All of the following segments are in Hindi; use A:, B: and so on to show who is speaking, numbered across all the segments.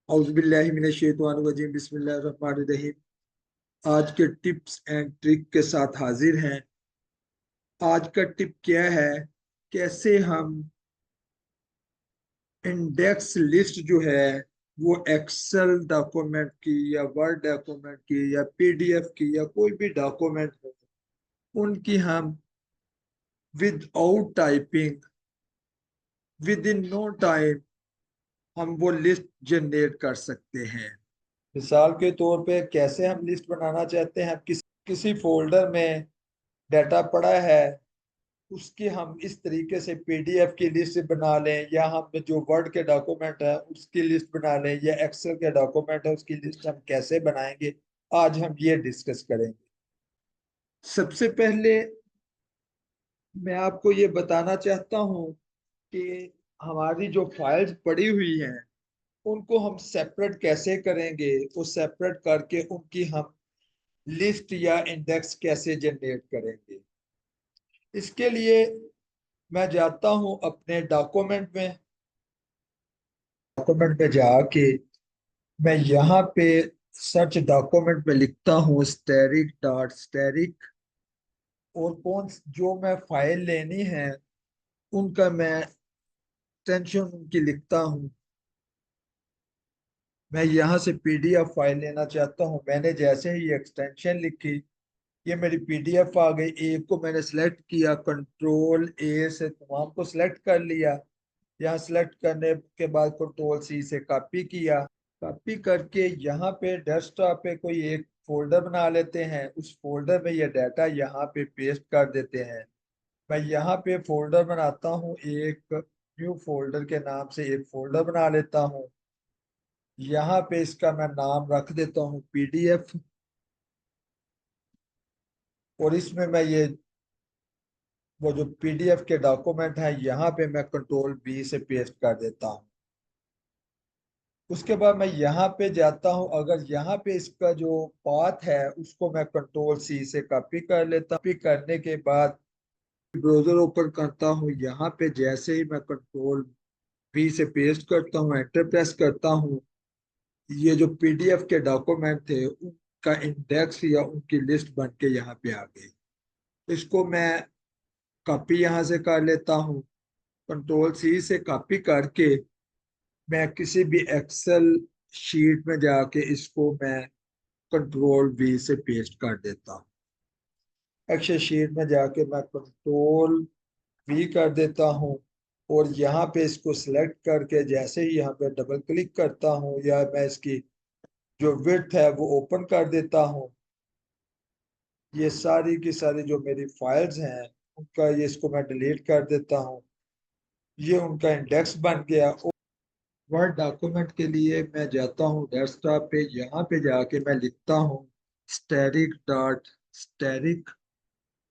A: औज़ुबिल्लाहि मिनश्शैतानिर्रजीम बिस्मिल्लाहिर्रहमानिर्रहीम। आज के टिप्स एंड ट्रिक के साथ हाजिर हैं। आज का टिप क्या है? कैसे हम इंडेक्स लिस्ट जो है वो एक्सेल डॉक्यूमेंट की या वर्ड डॉक्यूमेंट की या पीडीएफ की या कोई भी डॉक्यूमेंट हो, उनकी हम without typing within no time हम वो लिस्ट जनरेट कर सकते हैं। मिसाल के तौर पे कैसे हम लिस्ट बनाना चाहते हैं, किसी फोल्डर में डाटा पड़ा है, उसकी हम इस तरीके से पीडीएफ की लिस्ट बना लें, या हम जो वर्ड के डॉक्यूमेंट है उसकी लिस्ट बना लें, या एक्सेल के डॉक्यूमेंट है उसकी लिस्ट हम कैसे बनाएंगे, आज हम ये डिस्कस करेंगे। सबसे पहले मैं आपको ये बताना चाहता हूँ कि हमारी जो फाइल्स पड़ी हुई हैं उनको हम सेपरेट कैसे करेंगे, वो सेपरेट करके उनकी हम लिस्ट या इंडेक्स कैसे जनरेट करेंगे। इसके लिए मैं जाता हूं अपने डॉक्यूमेंट में जाके मैं यहाँ पे सर्च डॉक्यूमेंट में लिखता हूँ स्टैटिक डॉट स्टैटिक, और कौन जो मैं फाइल लेनी है उनका मैं एक्सटेंशन उनकी लिखता हूँ। मैं यहाँ से पीडीएफ फाइल लेना चाहता हूँ। मैंने जैसे ही एक्सटेंशन लिखी, ये मेरी पीडीएफ आ गई। एक को मैंने सेलेक्ट किया, कंट्रोल ए से तमाम को सिलेक्ट कर लिया। यहाँ सेलेक्ट करने के बाद कंट्रोल सी से कॉपी किया। कॉपी करके यहाँ पे डेस्कटॉप पे कोई एक फोल्डर बना लेते हैं, उस फोल्डर में ये डाटा यहाँ पे पेस्ट कर देते हैं। मैं यहाँ पे फोल्डर बनाता हूँ, एक न्यू फोल्डर के नाम से एक फोल्डर बना लेता हूँ। यहाँ पे इसका मैं नाम रख देता हूँ पीडीएफ, और इसमें मैं ये वो जो पीडीएफ के डॉक्यूमेंट है यहाँ पे मैं कंट्रोल बी से पेस्ट कर देता हूँ। उसके बाद मैं यहाँ पे जाता हूँ, अगर यहाँ पे इसका जो पाथ है उसको मैं कंट्रोल सी से कॉपी कर लेता हूँ। कॉपी करने के बाद ब्राउजर ओपन करता हूँ। यहाँ पे जैसे ही मैं कंट्रोल बी से पेस्ट करता हूँ, एंटर प्रेस करता हूँ, ये जो पीडीएफ के डॉक्यूमेंट थे उनका इंडेक्स या उनकी लिस्ट बन के यहाँ पे आ गई। इसको मैं कॉपी यहाँ से कर लेता हूँ। कंट्रोल सी से कॉपी करके मैं किसी भी एक्सेल शीट में जाके इसको मैं कंट्रोल वी से पेस्ट कर देता हूँ। एक्सेल शीट में जाके मैं कंट्रोल वी कर देता हूँ, और यहाँ पे इसको सिलेक्ट करके जैसे ही यहाँ पे डबल क्लिक करता हूँ, या मैं इसकी जो विड्थ है वो ओपन कर देता हूँ। ये सारी की सारी जो मेरी फाइल्स हैं उनका ये इसको मैं डिलीट कर देता हूँ। ये उनका इंडेक्स बन गया। वर्ड डॉक्यूमेंट के लिए मैं जाता हूँ डेस्कटॉप पे, यहाँ पे जाके मैं लिखता हूँ स्टैटिक डॉट स्टैटिक,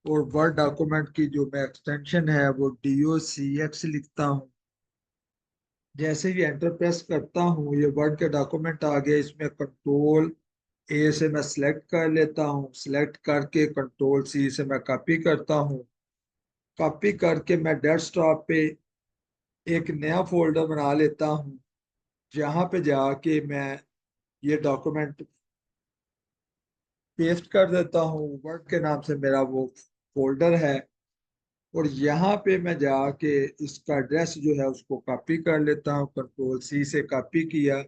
A: और वर्ड डॉक्यूमेंट की जो मैं एक्सटेंशन है वो docx लिखता हूँ। जैसे ही एंटर प्रेस करता हूँ ये वर्ड का डॉक्यूमेंट आ गया। इसमें कंट्रोल ए से मैं सिलेक्ट कर लेता हूँ, सिलेक्ट करके कंट्रोल सी से मैं कॉपी करता हूँ। कॉपी करके मैं डेस्कटॉप पे एक नया फोल्डर बना लेता हूँ, जहाँ पे जाके मैं ये डॉक्यूमेंट पेस्ट कर देता हूँ। वर्ड के नाम से मेरा वो फोल्डर है, और यहाँ पे मैं जाके इसका एड्रेस जो है उसको कॉपी कर लेता हूँ। कंट्रोल सी से कॉपी किया।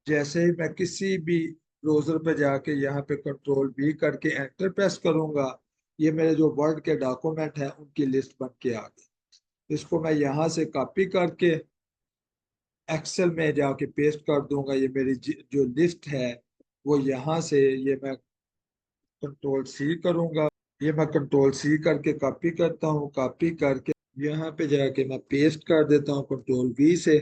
A: जैसे ही मैं किसी भी ब्राउजर पे जाके यहाँ पे कंट्रोल बी करके एंटर प्रेस करूंगा, ये मेरे जो वर्ड के डॉक्यूमेंट है उनकी लिस्ट बन के आ गई। इसको मैं यहाँ से कॉपी करके एक्सेल में जाके पेस्ट कर दूंगा। ये मेरी जो लिस्ट है वो यहाँ से ये मैं कंट्रोल सी करूंगा। ये मैं कंट्रोल सी करके कॉपी करता हूँ। कॉपी करके यहाँ पे जाके मैं पेस्ट कर देता हूँ कंट्रोल वी से।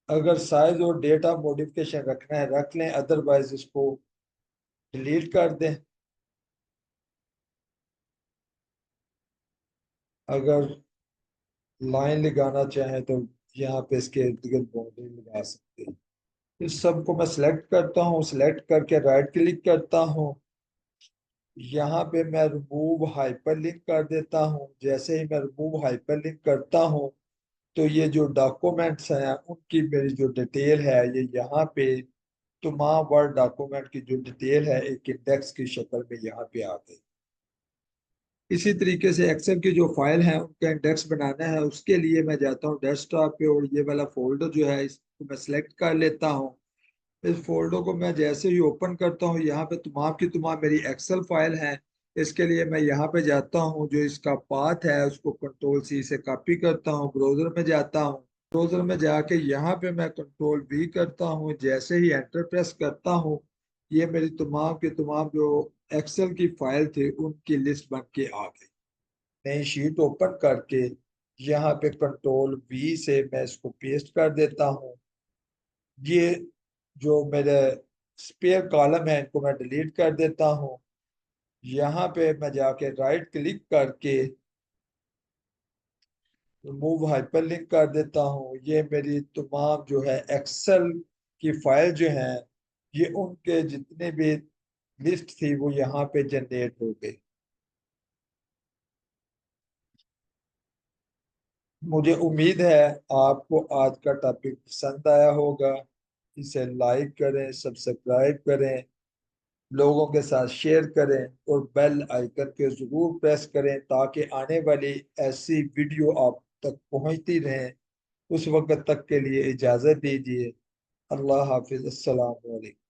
A: अगर साइज और डेटा मॉडिफिकेशन रखना है रख लें, अदरवाइज इसको डिलीट कर दें। अगर लाइन लगाना चाहें तो यहाँ पे इसके इर्द गिर्द बाउंड्री लगा सकते हैं। इस सबको मैं सिलेक्ट करता हूँ, सिलेक्ट करके राइट क्लिक करता हूँ। यहाँ पे मैं रिमूव हाइपरलिंक कर देता हूँ। जैसे ही मैं रिमूव हाइपरलिंक करता हूँ तो ये जो डॉक्यूमेंट्स हैं उनकी मेरी जो डिटेल है ये यहाँ पे तमाम वर्ड डॉक्यूमेंट की जो डिटेल है एक इंडेक्स की शक्ल में यहाँ पे आ गई। इसी तरीके से एक्सेल की जो फाइल है उनका इंडेक्स बनाना है, उसके लिए मैं जाता हूँ डेस्कटॉप पे और ये वाला फोल्डर जो है इसको मैं सेलेक्ट कर लेता हूँ। इस फोल्डर को मैं जैसे ही ओपन करता हूँ यहाँ पे तमाम की तमाम मेरी एक्सेल फाइल है। इसके लिए मैं यहाँ पे जाता हूँ, जो इसका पाथ है उसको कंट्रोल सी से कॉपी करता हूँ, ब्राउजर में जाता हूँ। ब्राउजर में जाके यहाँ पे मैं कंट्रोल वी करता हूँ, जैसे ही एंटर प्रेस करता हूँ ये मेरी तमाम के तमाम जो एक्सेल की फाइल थी उनकी लिस्ट बन के आ गई। नई शीट ओपन करके यहाँ पे कंट्रोल वी से मैं इसको पेस्ट कर देता हूँ। ये जो मेरे स्पेयर कॉलम है इनको मैं डिलीट कर देता हूँ। यहाँ पे मैं जाके राइट क्लिक करके रिमूव हाइपरलिंक कर देता हूँ। ये मेरी तमाम जो है एक्सेल की फाइल जो है ये उनके जितने भी लिस्ट थी वो यहाँ पे जनरेट हो गई। मुझे उम्मीद है आपको आज का टॉपिक पसंद आया होगा। इसे लाइक करें, सब्सक्राइब करें, लोगों के साथ शेयर करें और बेल आइकन के जरूर प्रेस करें ताकि आने वाली ऐसी वीडियो आप तक पहुंचती रहें। उस वक्त तक के लिए इजाजत दीजिए। अल्लाह हाफिज, अस्सलाम वालेकुम।